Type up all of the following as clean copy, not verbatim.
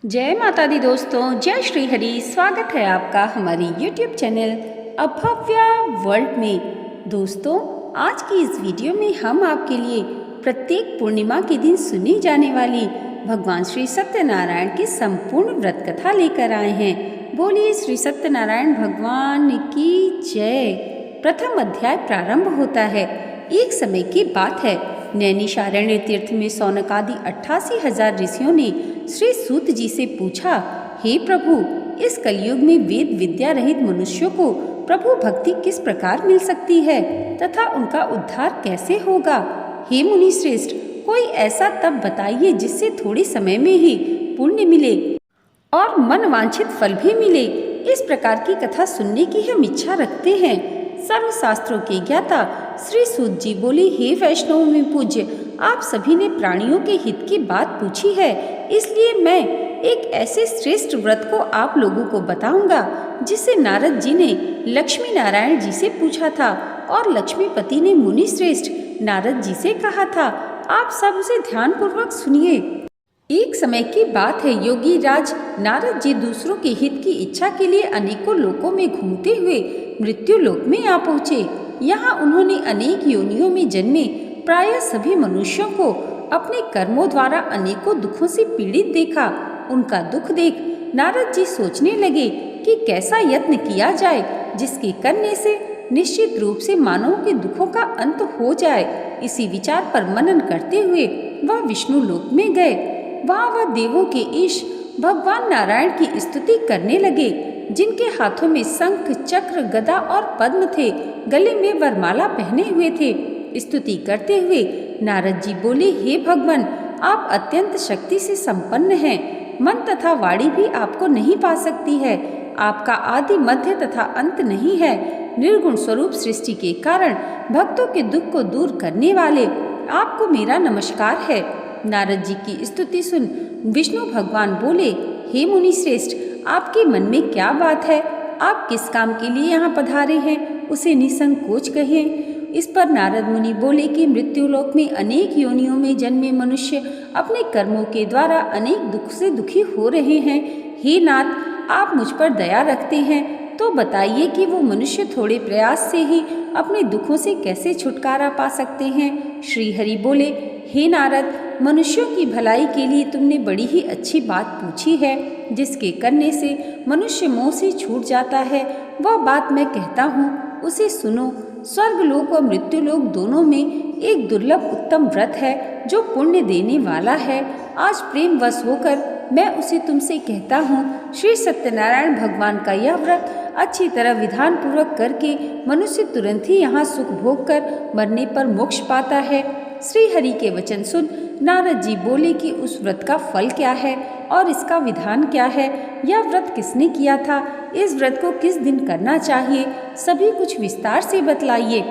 जय माता दी दोस्तों, जय श्री हरि। स्वागत है आपका हमारी YouTube चैनल अभव्या वर्ल्ड में। दोस्तों, आज की इस वीडियो में हम आपके लिए प्रत्येक पूर्णिमा के दिन सुनी जाने वाली भगवान श्री सत्यनारायण की संपूर्ण व्रत कथा लेकर आए हैं। बोलिए श्री सत्यनारायण भगवान की जय। प्रथम अध्याय प्रारंभ होता है। एक समय की बात है, नैमिषारण्य तीर्थ में सौनक आदि 88,000 ऋषियों ने श्री सूत जी से पूछा, हे प्रभु, इस कलयुग में वेद विद्या रहित मनुष्यों को प्रभु भक्ति किस प्रकार मिल सकती है तथा उनका उद्धार कैसे होगा? हे मुनि श्रेष्ठ, कोई ऐसा तप बताइए जिससे थोड़े समय में ही पुण्य मिले और मन वांछित फल भी मिले। इस प्रकार की कथा सुनने की हम इच्छा रखते हैं। सर्वशास्त्रों के ज्ञाता श्री सूत जी बोले, हे वैष्णव में पूज्य, आप सभी ने प्राणियों के हित की बात पूछी है, इसलिए मैं एक ऐसे श्रेष्ठ व्रत को आप लोगों को बताऊंगा जिसे नारद जी ने लक्ष्मी नारायण जी से पूछा था और लक्ष्मीपति ने मुनि श्रेष्ठ नारद जी से कहा था। आप सब उसे ध्यान पूर्वक सुनिए। एक समय की बात है, योगी राज नारद जी दूसरों के हित की इच्छा के लिए अनेकों लोकों में घूमते हुए मृत्यु लोक में आ पहुँचे। यहाँ उन्होंने अनेक योनियों में जन्मे प्रायः सभी मनुष्यों को अपने कर्मों द्वारा अनेकों दुखों से पीड़ित देखा। उनका दुख देख नारद जी सोचने लगे कि कैसा यत्न किया जाए जिसके करने से निश्चित रूप से मानवों के दुखों का अंत हो जाए। इसी विचार पर मनन करते हुए वह विष्णु लोक में गए। वहाँ वह देवों के ईश भगवान नारायण की स्तुति करने लगे, जिनके हाथों में शंख, चक्र, गदा और पद्म थे, गले में वरमाला पहने हुए थे। स्तुति करते हुए नारद जी बोले, हे भगवान, आप अत्यंत शक्ति से संपन्न हैं। मन तथा वाणी भी आपको नहीं पा सकती है। आपका आदि मध्य तथा अंत नहीं है। निर्गुण स्वरूप सृष्टि के कारण भक्तों के दुख को दूर करने वाले आपको मेरा नमस्कार है। नारद जी की स्तुति सुन विष्णु भगवान बोले, हे मुनि श्रेष्ठ, आपके मन में क्या बात है? आप किस काम के लिए यहाँ पधारे हैं, उसे निसंकोच कहें। इस पर नारद मुनि बोले कि मृत्युलोक में अनेक योनियों में जन्मे मनुष्य अपने कर्मों के द्वारा अनेक दुख से दुखी हो रहे हैं। हे नाथ, आप मुझ पर दया रखते हैं तो बताइए कि वो मनुष्य थोड़े प्रयास से ही अपने दुखों से कैसे छुटकारा पा सकते हैं। श्री हरि बोले, हे नारद, मनुष्यों की भलाई के लिए तुमने बड़ी ही अच्छी बात पूछी है। जिसके करने से मनुष्य मोह से छूट जाता है, वह बात मैं कहता हूँ, उसे सुनो। स्वर्गलोक और मृत्युलोक दोनों में एक दुर्लभ उत्तम व्रत है जो पुण्य देने वाला है। आज प्रेम वश होकर मैं उसे तुमसे कहता हूँ। श्री सत्यनारायण भगवान का यह व्रत अच्छी तरह विधान पूर्वक करके मनुष्य तुरंत ही यहाँ सुख भोग कर मरने पर मोक्ष पाता है। श्री हरि के वचन सुन नारद जी बोले कि उस व्रत का फल क्या है और इसका विधान क्या है। यह व्रत किसने किया था? इस व्रत को किस दिन करना चाहिए? सभी कुछ विस्तार से बतलाइए।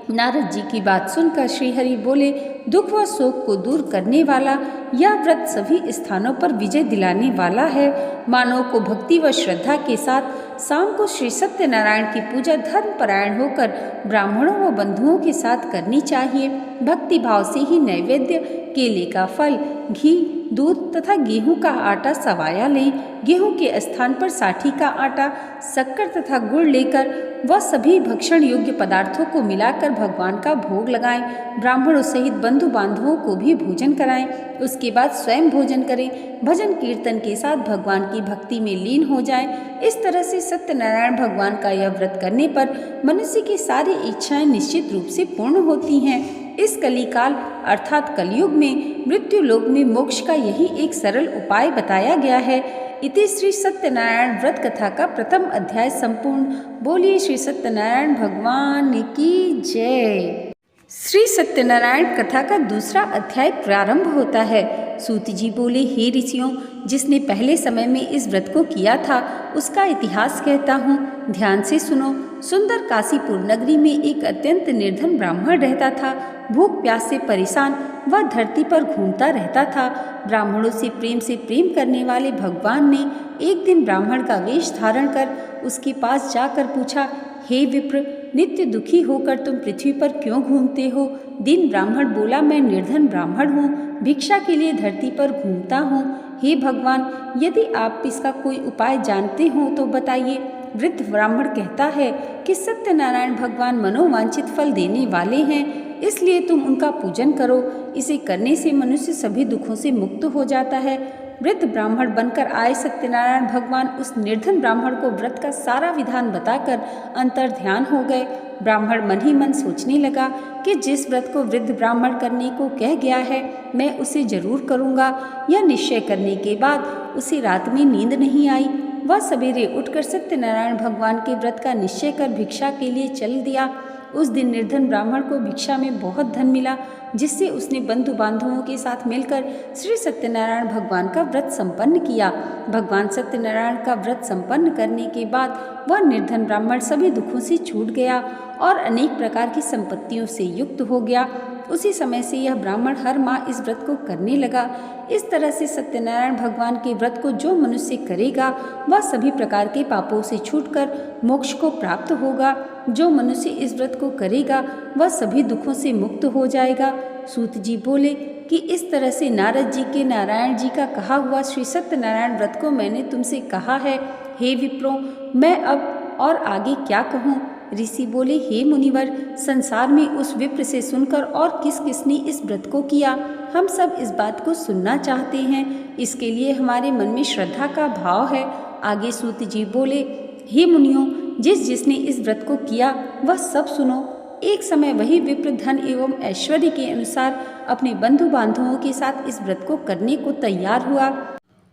नारद जी की बात सुनकर श्री हरि बोले, दुख व शोक को दूर करने वाला यह व्रत सभी स्थानों पर विजय दिलाने वाला है। मानव को भक्ति व श्रद्धा के साथ शाम को श्री सत्यनारायण की पूजा धर्मपरायण होकर ब्राह्मणों व बंधुओं के साथ करनी चाहिए। भक्ति भाव से ही नैवेद्य, केले का फल, घी, दूध तथा गेहूं का आटा सवाया लें। गेहूं के स्थान पर साठी का आटा, शक्कर तथा गुड़ लेकर वह सभी भक्षण योग्य पदार्थों को मिलाकर भगवान का भोग लगाएं। ब्राह्मणों सहित बंधु बांधवों को भी भोजन कराएं। उसके बाद स्वयं भोजन करें। भजन कीर्तन के साथ भगवान की भक्ति में लीन हो जाएं। इस तरह से सत्यनारायण भगवान का यह व्रत करने पर मनुष्य की सारी इच्छाएं निश्चित रूप से पूर्ण होती हैं। इस कलिकाल अर्थात कलयुग में मृत्यु लोक में मोक्ष का यही एक सरल उपाय बताया गया है। इति श्री सत्यनारायण व्रत कथा का प्रथम अध्याय संपूर्ण। बोलिए श्री सत्यनारायण भगवान की जय। श्री सत्यनारायण कथा का दूसरा अध्याय प्रारंभ होता है। सूत जी बोले, हे ऋषियों, जिसने पहले समय में इस व्रत को किया था उसका इतिहास कहता हूँ, ध्यान से सुनो। सुंदर काशीपुर नगरी में एक अत्यंत निर्धन ब्राह्मण रहता था। भूख प्यास से परेशान वह धरती पर घूमता रहता था। ब्राह्मणों से प्रेम करने वाले भगवान ने एक दिन ब्राह्मण का वेश धारण कर उसके पास जाकर पूछा, हे विप्र, नित्य दुखी होकर तुम पृथ्वी पर क्यों घूमते हो? दीन ब्राह्मण बोला, मैं निर्धन ब्राह्मण हूँ, भिक्षा के लिए धरती पर घूमता हूँ। हे भगवान, यदि आप इसका कोई उपाय जानते हो तो बताइए। वृद्ध ब्राह्मण कहता है कि सत्यनारायण भगवान मनोवांछित फल देने वाले हैं, इसलिए तुम उनका पूजन करो। इसे करने से मनुष्य सभी दुखों से मुक्त हो जाता है। वृद्ध ब्राह्मण बनकर आए सत्यनारायण भगवान उस निर्धन ब्राह्मण को व्रत का सारा विधान बताकर अंतर ध्यान हो गए। ब्राह्मण मन ही मन सोचने लगा कि जिस व्रत को वृद्ध ब्राह्मण करने को कह गया है, मैं उसे जरूर करूँगा। यह निश्चय करने के बाद उसे रात में नींद नहीं आई। वह सवेरे उठकर सत्यनारायण भगवान के व्रत का निश्चय कर भिक्षा के लिए चल दिया। उस दिन निर्धन ब्राह्मण को भिक्षा में बहुत धन मिला, जिससे उसने बंधु बांधवों के साथ मिलकर श्री सत्यनारायण भगवान का व्रत संपन्न किया। भगवान सत्यनारायण का व्रत संपन्न करने के बाद वह निर्धन ब्राह्मण सभी दुखों से छूट गया और अनेक प्रकार की संपत्तियों से युक्त हो गया। उसी समय से यह ब्राह्मण हर माह इस व्रत को करने लगा। इस तरह से सत्यनारायण भगवान के व्रत को जो मनुष्य करेगा वह सभी प्रकार के पापों से छूटकर मोक्ष को प्राप्त होगा। जो मनुष्य इस व्रत को करेगा वह सभी दुखों से मुक्त हो जाएगा। सूत जी बोले कि इस तरह से नारद जी के नारायण जी का कहा हुआ श्री सत्यनारायण व्रत को मैंने तुमसे कहा है। हे विप्रो, मैं अब और आगे क्या कहूँ? ऋषि बोले, हे मुनिवर, संसार में उस विप्र से सुनकर और किस किसने इस व्रत को किया, हम सब इस बात को सुनना चाहते हैं। इसके लिए हमारे मन में श्रद्धा का भाव है। आगे सूत जी बोले, हे मुनियों, जिसने इस व्रत को किया वह सब सुनो। एक समय वही विप्र धन एवं ऐश्वर्य के अनुसार अपने बंधु बांधवों के साथ इस व्रत को करने को तैयार हुआ।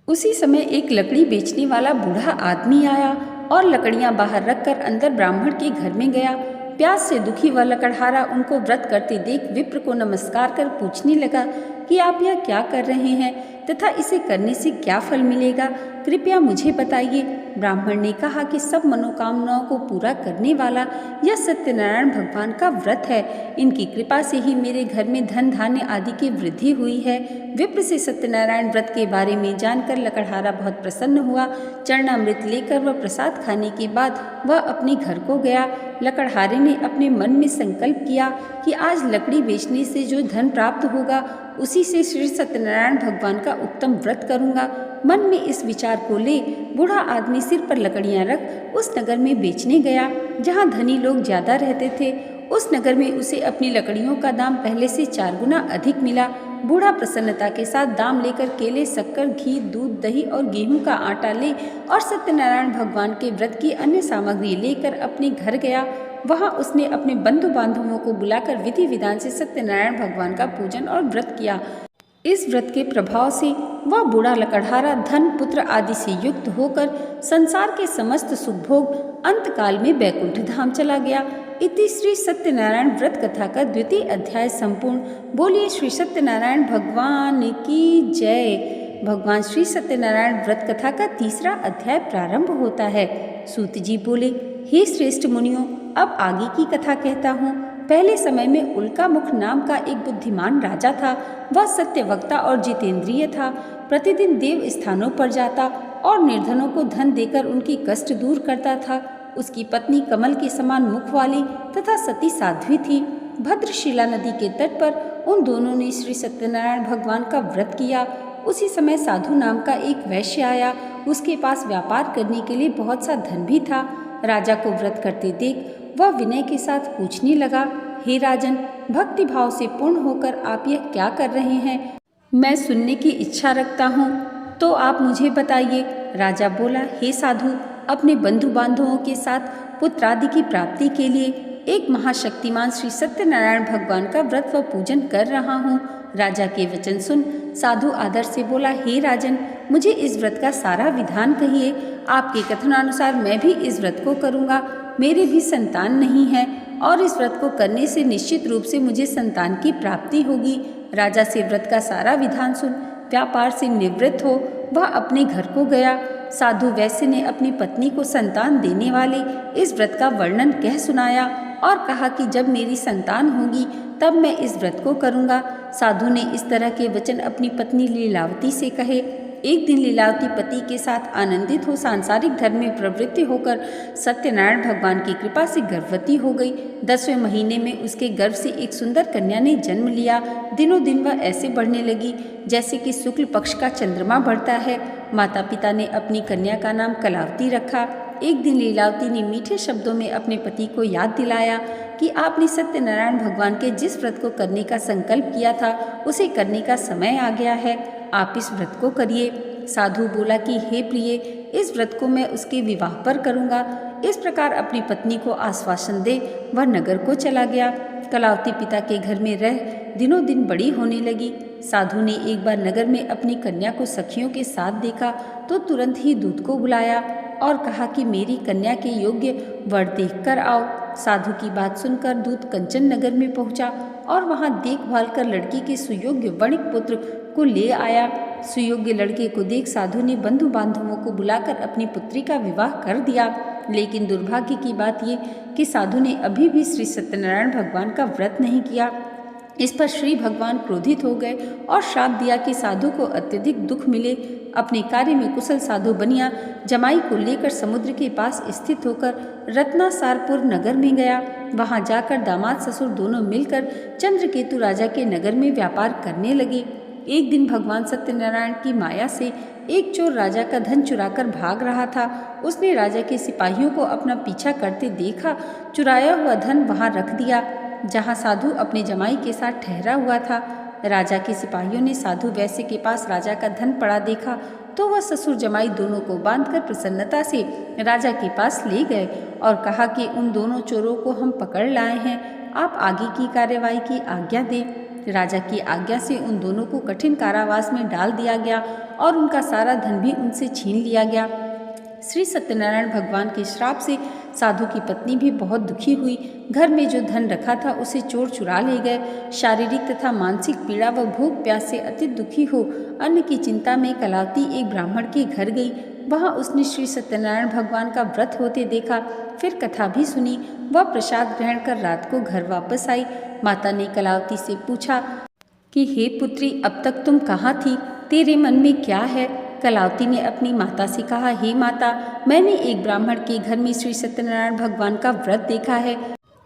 उसी समय एक लकड़ी बेचने वाला बूढ़ा आदमी आया और लकड़ियां बाहर रखकर अंदर ब्राह्मण के घर में गया। प्यास से दुखी वह लकड़हारा उनको व्रत करते देख विप्र को नमस्कार कर पूछने लगा कि आप यह क्या कर रहे हैं तथा इसे करने से क्या फल मिलेगा, कृपया मुझे बताइए। ब्राह्मण ने कहा कि सब मनोकामनाओं को पूरा करने वाला यह सत्यनारायण भगवान का व्रत है। इनकी कृपा से ही मेरे घर में धन धान्य आदि की वृद्धि हुई है। विप्र से सत्यनारायण व्रत के बारे में जानकर लकड़हारा बहुत प्रसन्न हुआ। चरणामृत लेकर वह प्रसाद खाने के बाद वह अपने घर को गया। लकड़हारे ने अपने मन में संकल्प किया कि आज लकड़ी बेचने से जो धन प्राप्त होगा उसी से श्री सत्यनारायण भगवान का उत्तम व्रत करूंगा। मन में इस विचार को ले बूढ़ा आदमी सिर पर लकड़ियां रख उस नगर में बेचने गया जहां धनी लोग ज्यादा रहते थे। उस नगर में उसे अपनी लकड़ियों का दाम पहले से 4 गुना अधिक मिला। बूढ़ा प्रसन्नता के साथ दाम लेकर केले, शक्कर, घी, दूध, दही और गेहूं का आटा ले और सत्यनारायण भगवान के व्रत की अन्य सामग्री लेकर अपने घर गया। वहां उसने अपने बंधु बांधवों को बुलाकर विधि विधान से सत्यनारायण भगवान का पूजन और व्रत किया। इस व्रत के प्रभाव से वह बूढ़ा लकड़हारा धन, पुत्र आदि से युक्त होकर संसार के समस्त सुख भोग अंतकाल में बैकुंठ धाम चला गया। इति श्री सत्यनारायण व्रत कथा का 2वां अध्याय संपूर्ण। बोलिए श्री सत्यनारायण भगवान की जय। भगवान श्री सत्यनारायण व्रत कथा का 3रा अध्याय प्रारंभ होता है। सूत जी बोले, हे श्रेष्ठ मुनियों, अब आगे की कथा कहता हूँ। पहले समय में उल्कामुख नाम का एक बुद्धिमान राजा था। वह सत्यवक्ता और जितेंद्रिय था। प्रतिदिन देव स्थानों पर जाता और निर्धनों को धन देकर उनकी कष्ट दूर करता था। उसकी पत्नी कमल के समान मुख वाली तथा सती साध्वी थी। भद्रशिला नदी के तट पर उन दोनों ने श्री सत्यनारायण भगवान का व्रत किया। उसी समय साधु नाम का एक वैश्य आया। उसके पास व्यापार करने के लिए बहुत सा धन भी था। राजा को व्रत करते देख वह विनय के साथ पूछने लगा, हे राजन, भक्ति भाव से पूर्ण होकर आप यह क्या कर रहे हैं? मैं सुनने की इच्छा रखता हूँ, तो आप मुझे बताइए। राजा बोला, हे साधु, अपने बंधु बांधवों के साथ पुत्रादि की प्राप्ति के लिए एक महाशक्तिमान श्री सत्यनारायण भगवान का व्रत व पूजन कर रहा हूँ। राजा के वचन सुन साधु आदर से बोला, हे राजन, मुझे इस व्रत का सारा विधान कहिए। आपके कथनानुसार मैं भी इस व्रत को करूँगा। मेरे भी संतान नहीं है और इस व्रत को करने से निश्चित रूप से मुझे संतान की प्राप्ति होगी। राजा से व्रत का सारा विधान सुन व्यापार से निवृत्त हो वह अपने घर को गया। साधु वैश्य ने अपनी पत्नी को संतान देने वाले इस व्रत का वर्णन कह सुनाया और कहा कि जब मेरी संतान होगी तब मैं इस व्रत को करूँगा। साधु ने इस तरह के वचन अपनी पत्नी लीलावती से कहे। एक दिन लीलावती पति के साथ आनंदित हो सांसारिक धर्म में प्रवृत्ति होकर सत्यनारायण भगवान की कृपा से गर्भवती हो गई। 10वें महीने में उसके गर्भ से एक सुंदर कन्या ने जन्म लिया। दिनों दिन वह ऐसे बढ़ने लगी जैसे कि शुक्ल पक्ष का चंद्रमा बढ़ता है। माता पिता ने अपनी कन्या का नाम कलावती रखा। एक दिन लीलावती ने मीठे शब्दों में अपने पति को याद दिलाया कि आपने सत्यनारायण भगवान के जिस व्रत को करने का संकल्प किया था उसे करने का समय आ गया है, आप इस व्रत को करिए। साधु बोला कि हे प्रिय, इस व्रत को मैं उसके विवाह पर करूँगा। इस प्रकार अपनी पत्नी को आश्वासन दे वह नगर को चला गया। कलावती पिता के घर में रह दिनों दिन बड़ी होने लगी। साधु ने एक बार नगर में अपनी कन्या को सखियों के साथ देखा तो तुरंत ही दूत को बुलाया और कहा कि मेरी कन्या के योग्य वर देखकर आओ। साधु की बात सुनकर दूत कंचन नगर में पहुंचा और वहां देखभाल कर लड़की के सुयोग्य वणिक पुत्र को ले आया। सुयोग्य लड़के को देख साधु ने बंधु बांधवों को बुलाकर अपनी पुत्री का विवाह कर दिया। लेकिन दुर्भाग्य की बात ये कि साधु ने अभी भी श्री सत्यनारायण भगवान का व्रत नहीं किया। इस पर श्री भगवान क्रोधित हो गए और श्राप दिया कि साधु को अत्यधिक दुख मिले। अपने कार्य में कुशल साधु बनिया जमाई को लेकर समुद्र के पास स्थित होकर रत्नासारपुर नगर में गया। वहां जाकर दामाद ससुर दोनों मिलकर चंद्रकेतु राजा के नगर में व्यापार करने लगे। एक दिन भगवान सत्यनारायण की माया से एक चोर राजा का धन चुराकर भाग रहा था। उसने राजा के सिपाहियों को अपना पीछा करते देखा। चुराया हुआ धन वहां रख दिया जहां साधु अपने जमाई के साथ ठहरा हुआ था। राजा के सिपाहियों ने साधु वैश्य के पास राजा का धन पड़ा देखा तो वह ससुर जमाई दोनों को बांधकर प्रसन्नता से राजा के पास ले गए और कहा कि उन दोनों चोरों को हम पकड़ लाए हैं, आप आगे की कार्यवाही की आज्ञा दें। राजा की आज्ञा से उन दोनों को कठिन कारावास में डाल दिया गया और उनका सारा धन भी उनसे छीन लिया गया। श्री सत्यनारायण भगवान के श्राप से साधु की पत्नी भी बहुत दुखी हुई। घर में जो धन रखा था उसे चोर चुरा ले गए। शारीरिक तथा मानसिक पीड़ा व भूख प्यास से अति दुखी हो अन्न की चिंता में कलावती एक ब्राह्मण के घर गई। वहां उसने श्री सत्यनारायण भगवान का व्रत होते देखा, फिर कथा भी सुनी। वह प्रसाद ग्रहण कर रात को घर वापस आई। माता ने कलावती से पूछा कि हे पुत्री, अब तक तुम कहाँ थी, तेरे मन में क्या है? कलावती ने अपनी माता से कहा, हे माता, मैंने एक ब्राह्मण के घर में श्री सत्यनारायण भगवान का व्रत देखा है।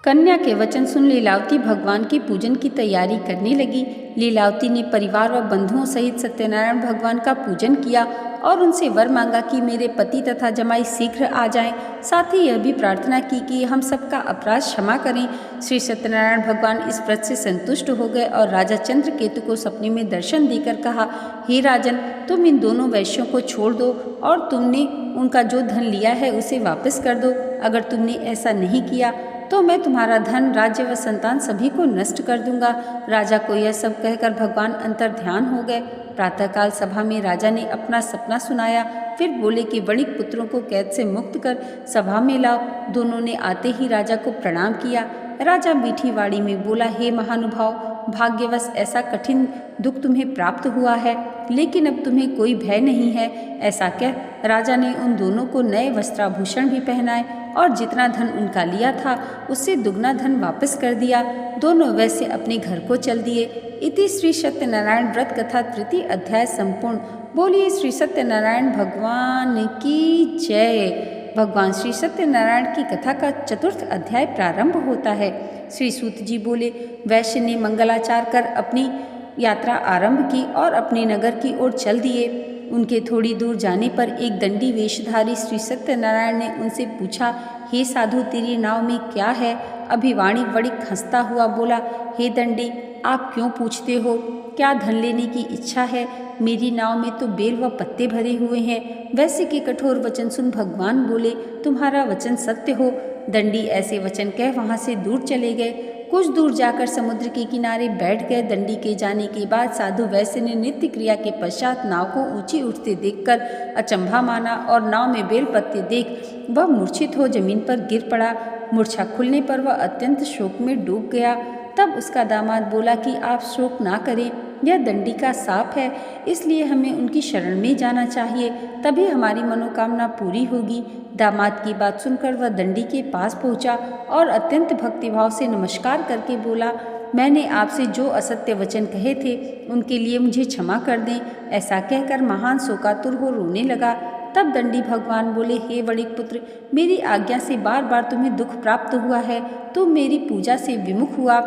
कन्या के वचन सुन लीलावती भगवान के पूजन की तैयारी करने लगी। लीलावती ने परिवार व बंधुओं सहित सत्यनारायण भगवान का पूजन किया और उनसे वर मांगा कि मेरे पति तथा जमाई शीघ्र आ जाएं। साथ ही यह भी प्रार्थना की कि हम सबका अपराध क्षमा करें। श्री सत्यनारायण भगवान इस व्रत से संतुष्ट हो गए और राजा चंद्रकेतु को सपने में दर्शन देकर कहा, हे राजन, तुम इन दोनों वैश्यों को छोड़ दो और तुमने उनका जो धन लिया है उसे वापस कर दो। अगर तुमने ऐसा नहीं किया तो मैं तुम्हारा धन, राज्य व संतान सभी को नष्ट कर दूंगा। राजा को यह सब कहकर भगवान अंतर ध्यान हो गए। प्रातःकाल सभा में राजा ने अपना सपना सुनाया। फिर बोले कि वणिक पुत्रों को कैद से मुक्त कर सभा में लाओ। दोनों ने आते ही राजा को प्रणाम किया। राजा मीठी वाणी में बोला, हे महानुभाव, भाग्यवश ऐसा कठिन दुख तुम्हें प्राप्त हुआ है, लेकिन अब तुम्हें कोई भय नहीं है। ऐसा कह राजा ने उन दोनों को नए वस्त्राभूषण भी पहनाए और जितना धन उनका लिया था उससे दुगना धन वापस कर दिया। दोनों वैसे अपने घर को चल दिए। इति श्री सत्यनारायण व्रत कथा 3 अध्याय संपूर्ण। बोलिए श्री सत्यनारायण भगवान की जय। भगवान श्री सत्यनारायण की कथा का 4th अध्याय प्रारंभ होता है। श्री सूत जी बोले, वैश्य ने मंगलाचार कर अपनी यात्रा आरंभ की और अपने नगर की ओर चल दिए। उनके थोड़ी दूर जाने पर एक दंडी वेशधारी श्री सत्यनारायण ने उनसे पूछा, हे साधु, तेरी नाव में क्या है? अभिवाणी वणिक हंसता हुआ बोला, हे दंडी, आप क्यों पूछते हो? क्या धन लेने की इच्छा है? मेरी नाव में तो बेल व पत्ते भरे हुए हैं। वैश्य के कठोर वचन सुन भगवान बोले, तुम्हारा वचन सत्य हो। दंडी ऐसे वचन कह वहां से दूर चले गए। कुछ दूर जाकर समुद्र के किनारे बैठ गए। दंडी के जाने के बाद साधु वैश्य ने नित्य क्रिया के पश्चात नाव को ऊंची उठते देखकर अचंभा माना और नाव में बेल पत्ते देख वह मूर्छित हो जमीन पर गिर पड़ा। मूर्छा खुलने पर वह अत्यंत शोक में डूब गया। तब उसका दामाद बोला कि आप शोक ना करें, यह दंडी का शाप है, इसलिए हमें उनकी शरण में जाना चाहिए, तभी हमारी मनोकामना पूरी होगी। दामाद की बात सुनकर वह दंडी के पास पहुंचा और अत्यंत भक्तिभाव से नमस्कार करके बोला, मैंने आपसे जो असत्य वचन कहे थे उनके लिए मुझे क्षमा कर दें। ऐसा कहकर महान शोकातुर हो रोने लगा। तब दंडी भगवान बोले, हे वणिक पुत्र, मेरी आज्ञा से बार बार तुम्हें दुख प्राप्त हुआ है, तो मेरी पूजा से विमुख हुआ।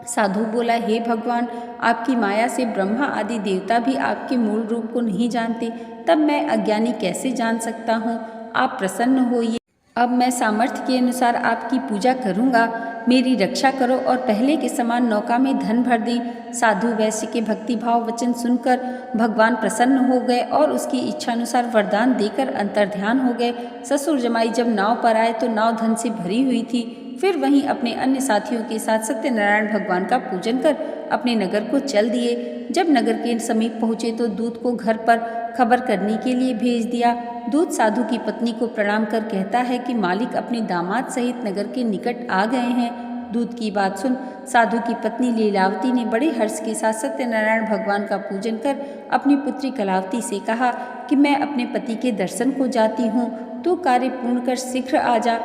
साधु बोला, हे भगवान, आपकी माया से ब्रह्मा आदि देवता भी आपके मूल रूप को नहीं जानते, तब मैं अज्ञानी कैसे जान सकता हूँ। आप प्रसन्न होइए। अब मैं सामर्थ्य के अनुसार आपकी पूजा करूँगा। मेरी रक्षा करो और पहले के समान नौका में धन भर दें। साधु वैश्य के भक्तिभाव वचन सुनकर भगवान प्रसन्न हो गए और उसकी इच्छानुसार वरदान देकर अंतर्ध्यान हो गए। ससुर जमाई जब नाव पर आए तो नाव धन से भरी हुई थी। फिर वहीं अपने अन्य साथियों के साथ सत्यनारायण भगवान का पूजन कर अपने नगर को चल दिए। जब नगर के समीप पहुँचे तो दूत को घर पर खबर करने के लिए भेज दिया। दूत साधु की पत्नी को प्रणाम कर कहता है कि मालिक अपने दामाद सहित नगर के निकट आ गए हैं। दूत की बात सुन साधु की पत्नी लीलावती ने बड़े हर्ष के साथ सत्यनारायण भगवान का पूजन कर अपनी पुत्री कलावती से कहा कि मैं अपने पति के दर्शन को जाती हूँ, तू कार्य पूर्ण कर शीघ्र आ जा।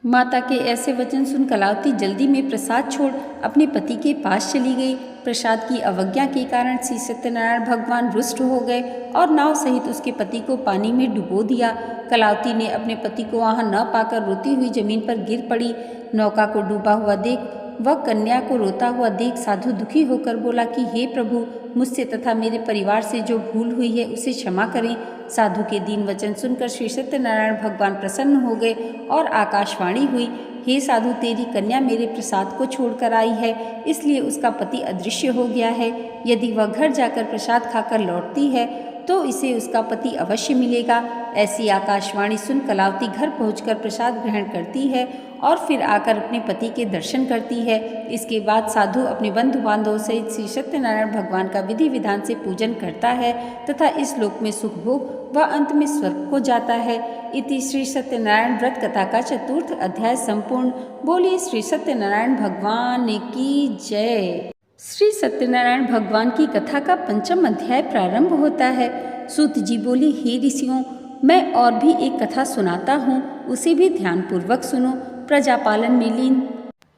माता के ऐसे वचन सुन कलावती जल्दी में प्रसाद छोड़ अपने पति के पास चली गई। प्रसाद की अवज्ञा के कारण श्री सत्यनारायण भगवान रुष्ट हो गए और नाव सहित उसके पति को पानी में डुबो दिया। कलावती ने अपने पति को वहां न पाकर रोती हुई जमीन पर गिर पड़ी। नौका को डूबा हुआ देख वह कन्या को रोता हुआ देख साधु दुखी होकर बोला कि हे प्रभु, मुझसे तथा मेरे परिवार से जो भूल हुई है उसे क्षमा करें। साधु के दीन वचन सुनकर श्री सत्यनारायण भगवान प्रसन्न हो गए और आकाशवाणी हुई, हे साधु, तेरी कन्या मेरे प्रसाद को छोड़कर आई है, इसलिए उसका पति अदृश्य हो गया है। यदि वह घर जाकर प्रसाद खाकर लौटती है तो इसे उसका पति अवश्य मिलेगा। ऐसी आकाशवाणी सुन कलावती घर पहुंचकर प्रसाद ग्रहण करती है और फिर आकर अपने पति के दर्शन करती है। इसके बाद साधु अपने बंधु बांधवों सहित श्री सत्यनारायण भगवान का विधि विधान से पूजन करता है तथा इस लोक में सुख भोग व अंत में स्वर्ग को जाता है। इति श्री सत्यनारायण व्रत कथा का चतुर्थ अध्याय संपूर्ण। बोलिए श्री सत्यनारायण भगवान की जय। श्री सत्यनारायण भगवान की कथा का पंचम अध्याय प्रारंभ होता है। सूत जी बोले, हे ऋषियों, मैं और भी एक कथा सुनाता हूँ, उसे भी ध्यानपूर्वक सुनो। प्रजापालन में लीन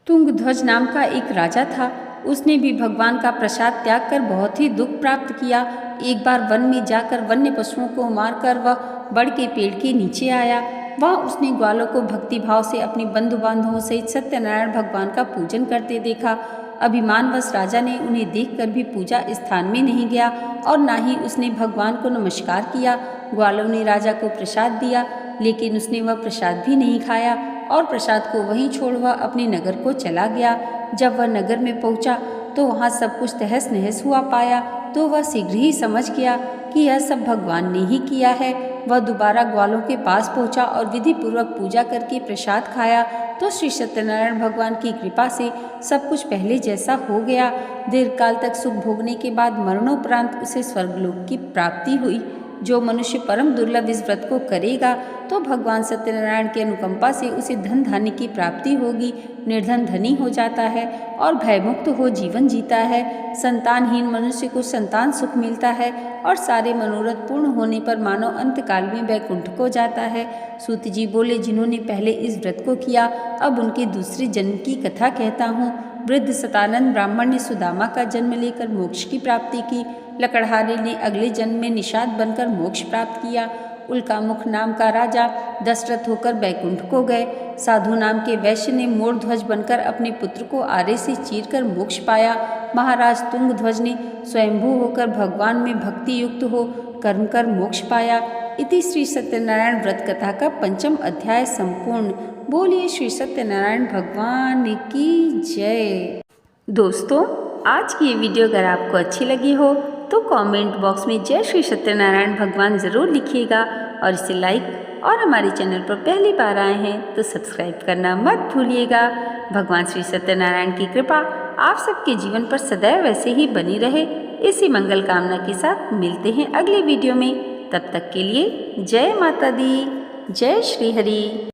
तुंगध्वज नाम का एक राजा था। उसने भी भगवान का प्रसाद त्याग कर बहुत ही दुख प्राप्त किया। एक बार वन में जाकर वन्य पशुओं को मारकर वह बड़ के पेड़ के नीचे आया। वहाँ उसने ग्वालों को भक्तिभाव से अपने बंधु बांधवों सहित सत्यनारायण भगवान का पूजन करते देखा। अभिमानवश राजा ने उन्हें देखकर भी पूजा स्थान में नहीं गया और ना ही उसने भगवान को नमस्कार किया। ग्वालों ने राजा को प्रसाद दिया, लेकिन उसने वह प्रसाद भी नहीं खाया और प्रसाद को वहीं छोड़ वह अपने नगर को चला गया। जब वह नगर में पहुंचा तो वहां सब कुछ तहस नहस हुआ पाया, तो वह शीघ्र ही समझ गया कि यह सब भगवान ने ही किया है। वह दोबारा ग्वालों के पास पहुंचा और विधि पूर्वक पूजा करके प्रसाद खाया तो श्री सत्यनारायण भगवान की कृपा से सब कुछ पहले जैसा हो गया। दीर्घकाल तक सुख भोगने के बाद मरणोपरांत उसे स्वर्गलोक की प्राप्ति हुई। जो मनुष्य परम दुर्लभ इस व्रत को करेगा तो भगवान सत्यनारायण की अनुकंपा से उसे धन धान्य की प्राप्ति होगी। निर्धन धनी हो जाता है और भयमुक्त हो जीवन जीता है। संतानहीन मनुष्य को संतान सुख मिलता है और सारे मनोरथ पूर्ण होने पर मानव अंतकाल में वैकुंठ को जाता है। सूत जी बोले, जिन्होंने पहले इस व्रत को किया, अब उनके दूसरे जन्म की कथा कहता हूँ। वृद्ध सतानंद ब्राह्मण ने सुदामा का जन्म लेकर मोक्ष की प्राप्ति की। लकड़हारे ने अगले जन्म में निषाद बनकर मोक्ष प्राप्त किया। उल्कामुख नाम का राजा दशरथ होकर बैकुंठ को गए। साधु नाम के वैश्य ने मोरध्वज बनकर अपने पुत्र को आरे से चीरकर मोक्ष पाया। महाराज तुंगध्वज ने स्वयंभू होकर भगवान में भक्ति युक्त हो कर्म कर मोक्ष पाया। इति श्री सत्यनारायण व्रत कथा का पंचम अध्याय संपूर्ण। बोलिए श्री सत्यनारायण भगवान की जय। दोस्तों, आज की ये वीडियो अगर आपको अच्छी लगी हो तो कमेंट बॉक्स में जय श्री सत्यनारायण भगवान ज़रूर लिखिएगा और इसे लाइक और हमारे चैनल पर पहली बार आए हैं तो सब्सक्राइब करना मत भूलिएगा। भगवान श्री सत्यनारायण की कृपा आप सबके जीवन पर सदैव ऐसे ही बनी रहे, इसी मंगल कामना के साथ मिलते हैं अगले वीडियो में। तब तक के लिए जय माता दी, जय श्री हरि।